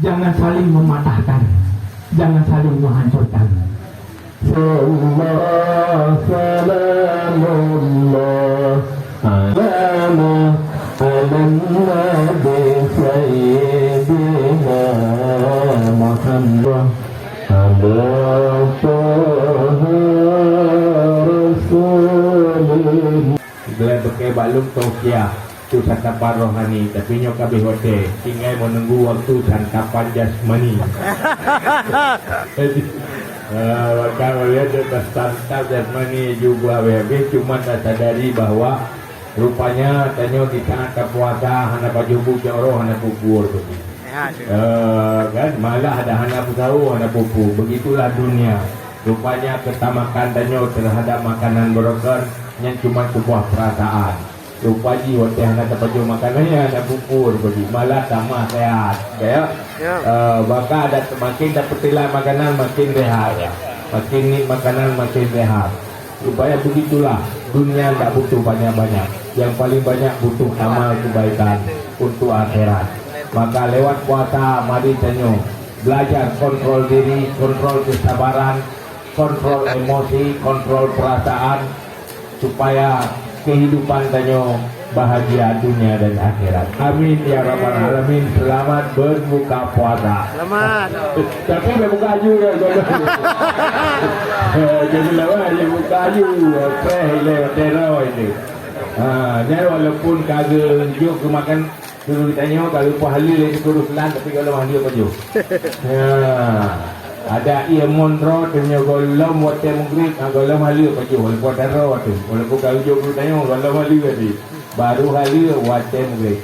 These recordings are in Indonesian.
Jangan saling mematahkan, jangan saling menghancurkan. Salamullah ala Nabi Sayyidina Muhammad ala Rasulullah. Gelar pakai balung tausiah tu santapan rohani, tapi nyo kabeh hotel tinggal menunggu waktu santapan jasmani. Maka melihat atas santap jasmani juga habis, cuma tak sadari bahwa rupanya tanya di saat puasa hana baju buka roh hana pupur begitu. Kan malah ada hana pusau hana pupu, begitulah dunia. Rupanya ketamakan tanya terhadap makanan berokar yang cuma sebuah perasaan. Rupanya waktu hana baju makanannya hana pupur begitu, malah sama sehat. Kayak maka ada semakin dapatilah makanan makin sehat ya. Makin ni makanan makin sehat. Supaya begitulah dunia tak butuh banyak-banyak, yang paling banyak butuh amal kebaikan untuk akhirat. Maka lewat puasa mari tanyo belajar kontrol diri, kontrol kesabaran, kontrol emosi, kontrol perasaan, supaya kehidupan tanyo bahagia dunia dan akhirat. Amin ya rabbal alamin. Selamat berbuka puasa. Selamat. Tapi berbuka juga jadi lawan dia buka juga lewat terau ini. Jadi walaupun kagak juk ke makan dulu ditanya kalau pahala lagi kurus lan, tapi kalau mahal baju. Ada ia monro tanya kalau buat temugrik kalau mahal baju walaupun terau tu. Walaupun kalau juk ditanya kalau mahal tadi baru hari buat temugrik.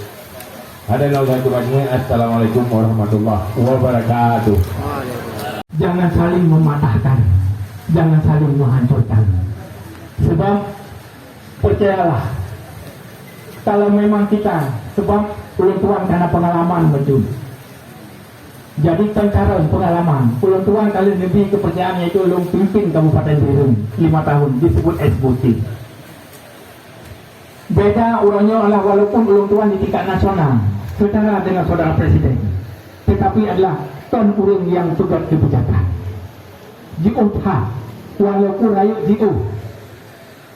Ada nama satu banyak. Assalamualaikum warahmatullahi wabarakatuh. Jangan saling mematahkan, jangan saling menghancurkan. Sebab percayalah, kalau memang kita, sebab ulun tuan karena pengalaman betul. Jadi tentara pengalaman, ulun tuan kali lebih kepercayaannya itu ulun pimpin Kabupaten Biren 5 tahun disebut eksekutif. Beda orangnya adalah walaupun ulun tuan di tingkat nasional, setara dengan saudara presiden, tetapi adalah ton urang yang tugas kebijakan. Jiutha, walaupun rakyat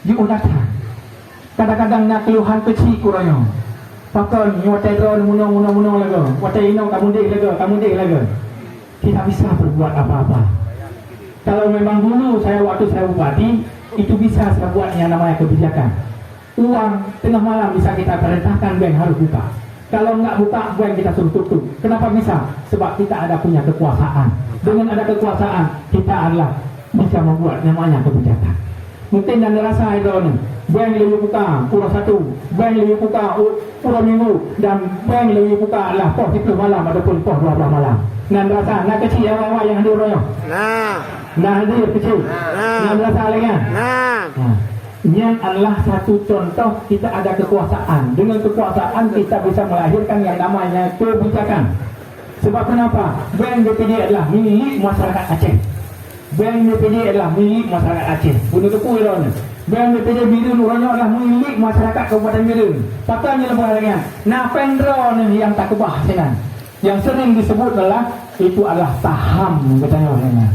jiutha. Kadang-kadang nak keluhan kecil kurangnya. Pakai nyotai drone munong lagi, watai ino kamu dek lagi. Tidak bisa berbuat apa-apa. Kalau memang dulu waktu saya bupati, itu bisa saya buat yang namanya kebijakan. Uang tengah malam bisa kita perintahkan bank harus buka. Kalau enggak buka, bank kita suruh tutup. Kenapa bisa? Sebab kita ada punya kekuasaan. Dengan ada kekuasaan, kita adalah bisa membuat namanya kebijakan. Mungkin dan rasa itu ni, bank lebih buka pura 1, bank lebih buka pura minggu, dan bank lebih buka adalah pos 10 malam ataupun pos 12 malam. Dan rasa nak kecil awak yang hadir royo. Nah hadir kecil. Dan rasa lagi kan? Yang adalah satu contoh kita ada kekuasaan. Dengan kekuasaan kita bisa melahirkan yang namanya kebijakan. Sebab kenapa? Bank BPD adalah milik masyarakat Aceh. Bank BPD adalah milik masyarakat Aceh. Bunuh tepu itu. Bank BPD Biren orangnya adalah milik masyarakat Kabupaten Biren. Patutnya lebih lagi. Nah pendro ni yang tak kebahasan, yang sering disebut adalah itu adalah saham katanya.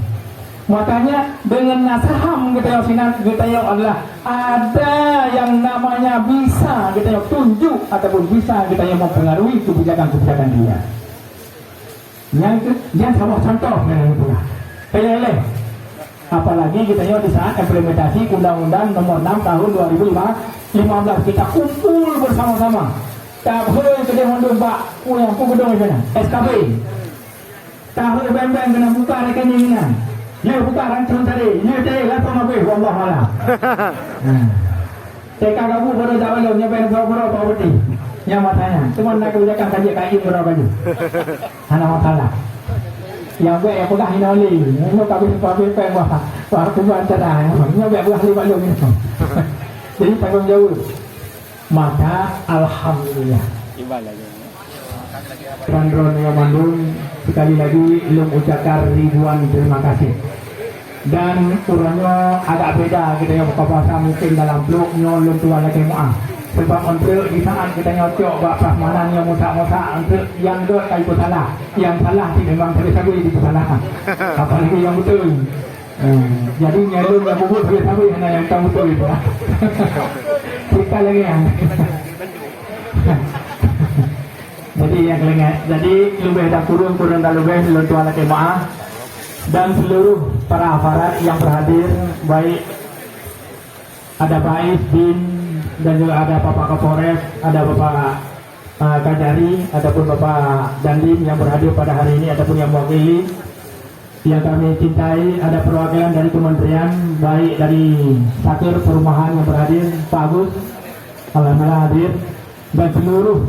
Makanya dengan saham kita adalah ada yang namanya bisa kita tunjuk ataupun bisa kita mempengaruhi kebijakan-kebijakan dia. Yang sama contoh memang pula. Pelele. Apalagi kita di saat implementasi Undang-Undang Nomor 6 Tahun 2015 kita kumpul bersama-sama. Tak boleh kita mondok Pak, pulang pun gedung sana. SKB. Tak boleh bang-bang kena buka rekening ni. Ya buka rancun tadi. Ya tadi lah sama gue. Wallah malah. Teka kamu baru tak boleh nyampai berapa beti. Yang matanya. Cuma nak kebijakan kaji berapa baju. Hana masalah. Yang gue yang pegang hinoli. Ini kabin peng wah. Wah kubuan cerah. Ini gue buah lima lu ni. Jadi tanggung jawab. Maka alhamdulillah. Randron yang Bandung sekali lagi belum ucapkan ribuan terima kasih. Dan urangnya agak beda kita yang buka puasa mungkin dalam blok nyolong tua lagi muah. Sebab untuk di saat kita nyocok buat prasmanan yang musak-musak untuk yang dot kayu salah, yang salah itu memang sabi-sabi itu salah. Apalagi yang betul. Jadi nyelur yang bubut sabi-sabi hanya yang tahu betul itu. Kita lagi yang. Jadi yang kelengah. Jadi lebih dah kurun dah lebih lentuan lagi maaf. Dan seluruh para aparat yang berhadir, baik ada Pak Isdin dan juga ada Bapak Kapolres, ada Bapak Kajari, ataupun Bapak Dandim yang berhadir pada hari ini, ataupun yang mewakili yang kami cintai, ada perwakilan dari kementerian, baik dari Saker Perumahan yang berhadir, Pak Agus, alhamdulillah hadir, dan seluruh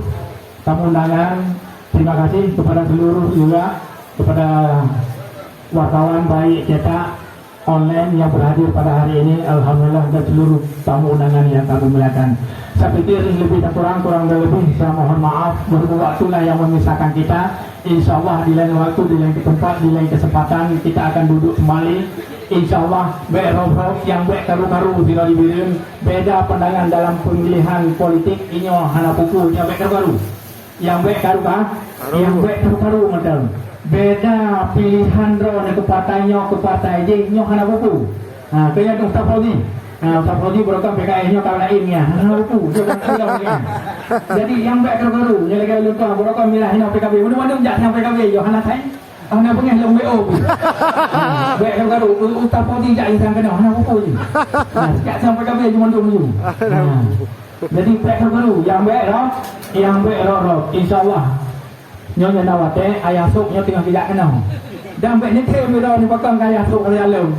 tamu undangan. Terima kasih kepada seluruh juga kepada wartawan baik cetak online yang berhadir pada hari ini, alhamdulillah, dan seluruh tamu undangan yang kami muliakan. Saya pikir lebih dan kurang dan lebih saya mohon maaf, waktulah yang memisahkan kita. Insya Allah di lain waktu, di lain tempat, di lain kesempatan kita akan duduk kembali. Insya Allah baik roh yang baik karu-karu tidak dibirin. Beda pandangan dalam pemilihan politik ini hana puku yang baik karu-karu, yang baik karu-karu, yang baik karu-karu macam. Beda pilihan roh ke partai J nyo hana buku. Kaya tu Ustaz Fauzi. Ustaz Fauzi berokam PKS nyo kawan lainnya. Hana buku. Jadi yang baik baru yang lagi lupa berokam milah hina PKB. Mana-mana jak yang PKB yo hana tai. Hana pengah long BO. Baik baru Ustaz Fauzi jak yang kena hana buku je. Jak yang PKB cuma tu maju. Jadi baik baru yang baik roh insyaallah. Nyonya nawate ayah sok nyo tengah tidak kenal. Dan baik ni tel mira ni pakam ayah sok kali alam.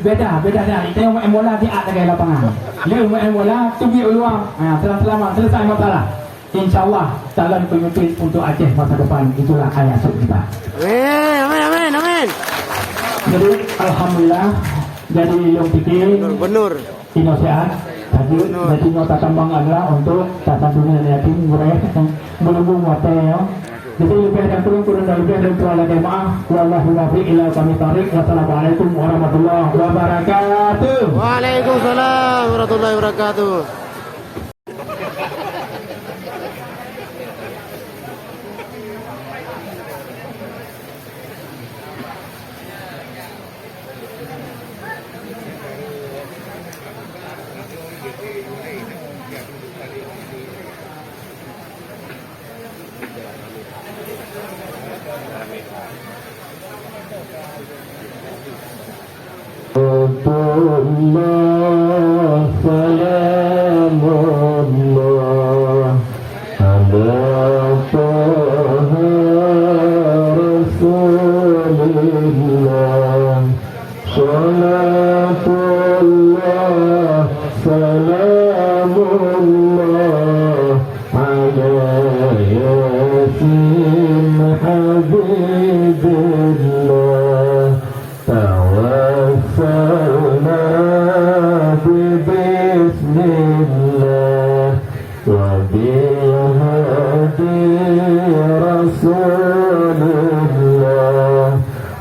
Beda dah. Kita main bola di atas lapangan. Leu main bola tubi luang. Selamat selesai masalah. Insyaallah calon pemimpin untuk Aceh masa depan itulah ayah sok kita. Amin. Jadi alhamdulillah jadi yang pikir Benar. Ino sehat. Jadi nota tambang adalah untuk tata dunia yatim mereka yang menunggu mateo. Jadi lebih dan kurang dan lebih dan kurang lagi maaf. Wallahu muwaffiq ila kami tarik. Wassalamualaikum warahmatullahi wabarakatuh. Waalaikumsalam warahmatullahi wabarakatuh. Allah salamullah ala Taha Rasulillah salatullah salamullah ala Yasin Habibillah tawassalna bismillah wa bihadi rasulillah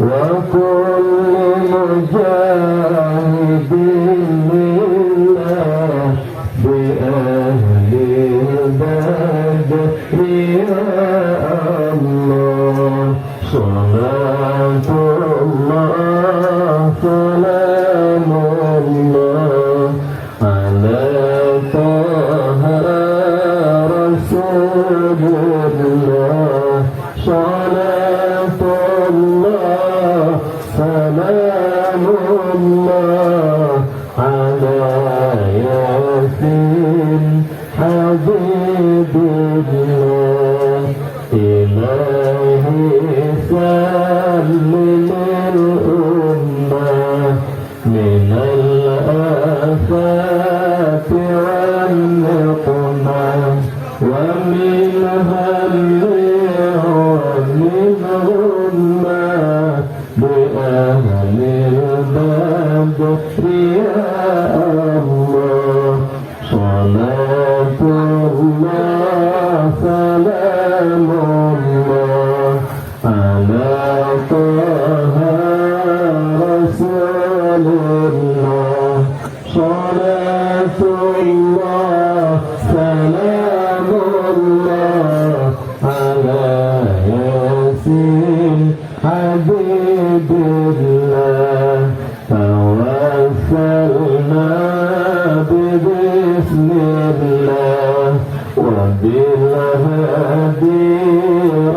wa kulli mujahidin lillah bi ahli badri ya Allah salatullah salamullah ala Taha Rasulullah salatullah salamullah ala Yasin Habibillah ilahi sallim al-ummah min al-afat wal-niqmah wa min al-ghummah bi ahli al-badri ya Allah salatullah salamullah ala Taha Rasulullah salatullah بسم الله وبالهدي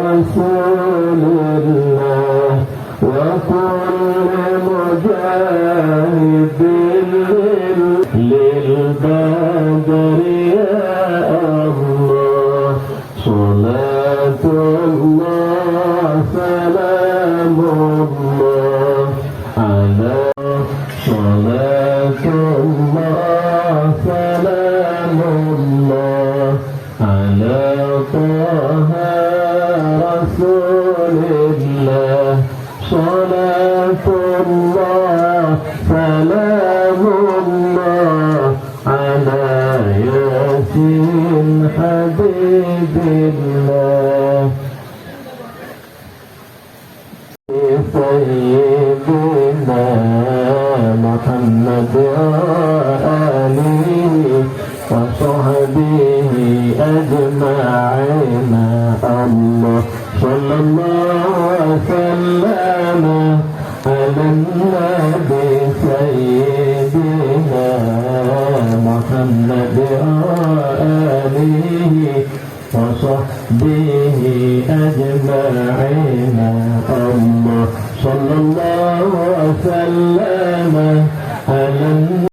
رسول الله وكل مجاهد للبدر يا الله صلاة الله سلام الله على صلاة الله سلام الله على طه رسول الله صلاة الله سلام الله على ياسين حبيب الله سيدنا محمد وآله وصحبه أجمعين الله صلى الله وسلم على النبي سيدنا محمد وآله وصحبه أجمعين الله صلى الله وسلم على